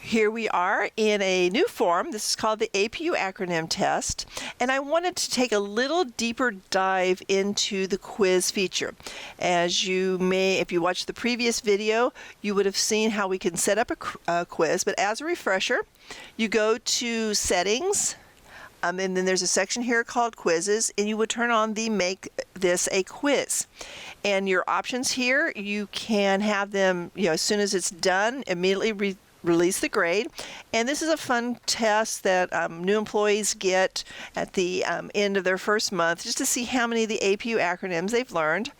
Here we are in a new form. This is called the APU acronym test, and I wanted to take a little deeper dive into the quiz feature. As you may, if you watched the previous video, you would have seen how we can set up a quiz, but as a refresher, you go to Settings, and then there's a section here called Quizzes, and you would turn on the Make This a Quiz. And your options here, you can have them, as soon as it's done, immediately release the grade. And this is a fun test that new employees get at the end of their first month, just to see how many of the APU acronyms they've learned.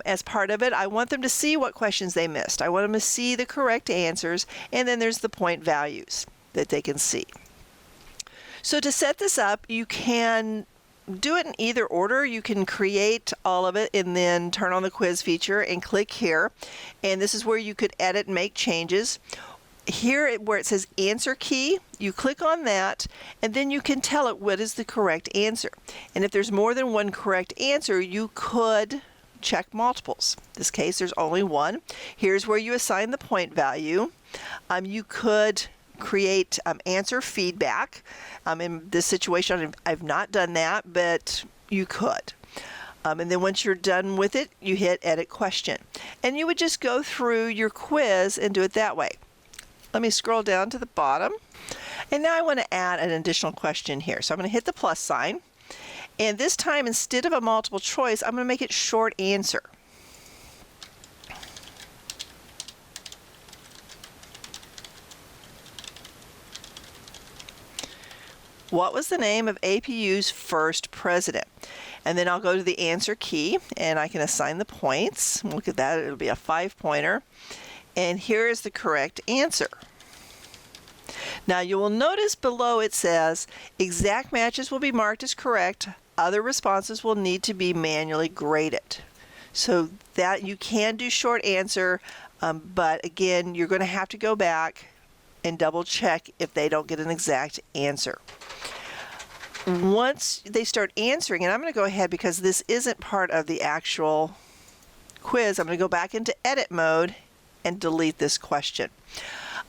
As part of it, I want them to see what questions they missed. I want them to see the correct answers, and then there's the point values that they can see. So to set this up, you can do it in either order. You can create all of it and then turn on the quiz feature and click here. And this is where you could edit and make changes. Here where it says answer key, you click on that, and then you can tell it what is the correct answer. And if there's more than one correct answer, you could check multiples. In this case, there's only one. Here's where you assign the point value. You could create answer feedback. In this situation, I've not done that, but you could. And then once you're done with it, you hit Edit Question. And you would just go through your quiz and do it that way. Let me scroll down to the bottom. And now I want to add an additional question here. So I'm going to hit the plus sign. And this time, instead of a multiple choice, I'm going to make it short answer. What was the name of APU's first president? And then I'll go to the answer key, and I can assign the points. Look at that. It'll be a 5-pointer. And here is the correct answer. Now you will notice below it says exact matches will be marked as correct. Other responses will need to be manually graded. So that you can do short answer, but again, you're going to have to go back and double check if they don't get an exact answer. Once they start answering, and I'm going to go ahead because this isn't part of the actual quiz, I'm going to go back into edit mode and delete this question.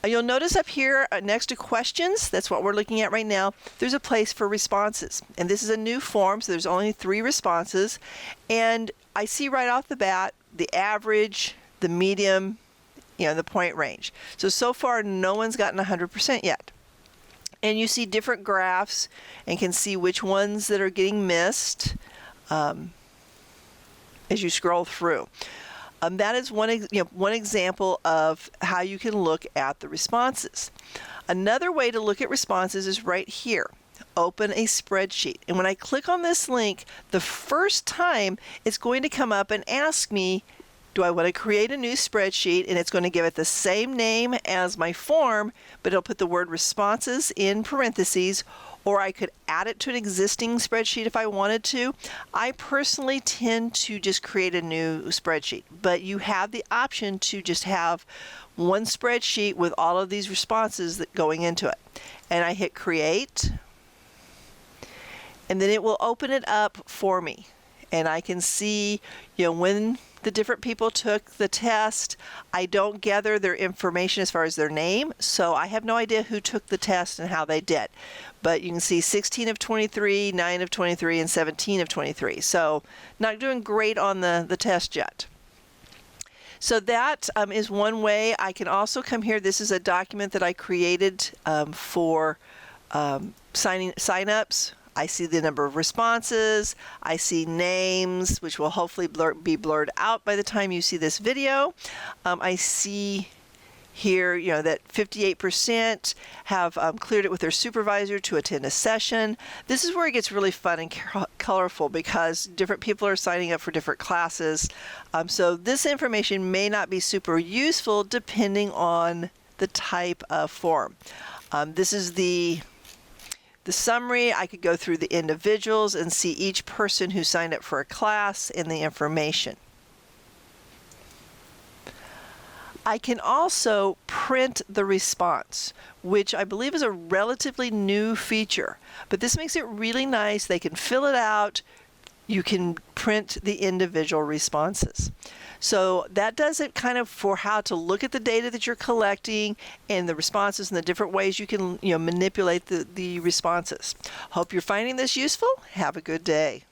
You'll notice up here next to questions, that's what we're looking at right now, there's a place for responses. And this is a new form, so there's only 3 responses. And I see right off the bat the average, the medium, the point range. So far, no one's gotten 100% yet. And you see different graphs and can see which ones that are getting missed as you scroll through. That is one example of how you can look at the responses. Another way to look at responses is right here. Open a spreadsheet. And when I click on this link, the first time it's going to come up and ask me, do I want to create a new spreadsheet? And it's going to give it the same name as my form, but it'll put the word responses in parentheses, or I could add it to an existing spreadsheet if I wanted to. I personally tend to just create a new spreadsheet, but you have the option to just have one spreadsheet with all of these responses that going into it. And I hit create, and then it will open it up for me. And I can see, when the different people took the test. I don't gather their information as far as their name, so I have no idea who took the test and how they did. But you can see 16 of 23, 9 of 23, and 17 of 23. So not doing great on the test yet. So that is one way. I can also come here. This is a document that I created for sign-ups. I see the number of responses, I see names, which will hopefully be blurred out by the time you see this video. I see here, that 58% have cleared it with their supervisor to attend a session. This is where it gets really fun and colorful because different people are signing up for different classes. So this information may not be super useful depending on the type of form. This is the summary. I could go through the individuals and see each person who signed up for a class and the information. I can also print the response, which I believe is a relatively new feature, but this makes it really nice. They can fill it out. You can print the individual responses. So that does it kind of for how to look at the data that you're collecting and the responses and the different ways you can manipulate the responses. Hope you're finding this useful. Have a good day.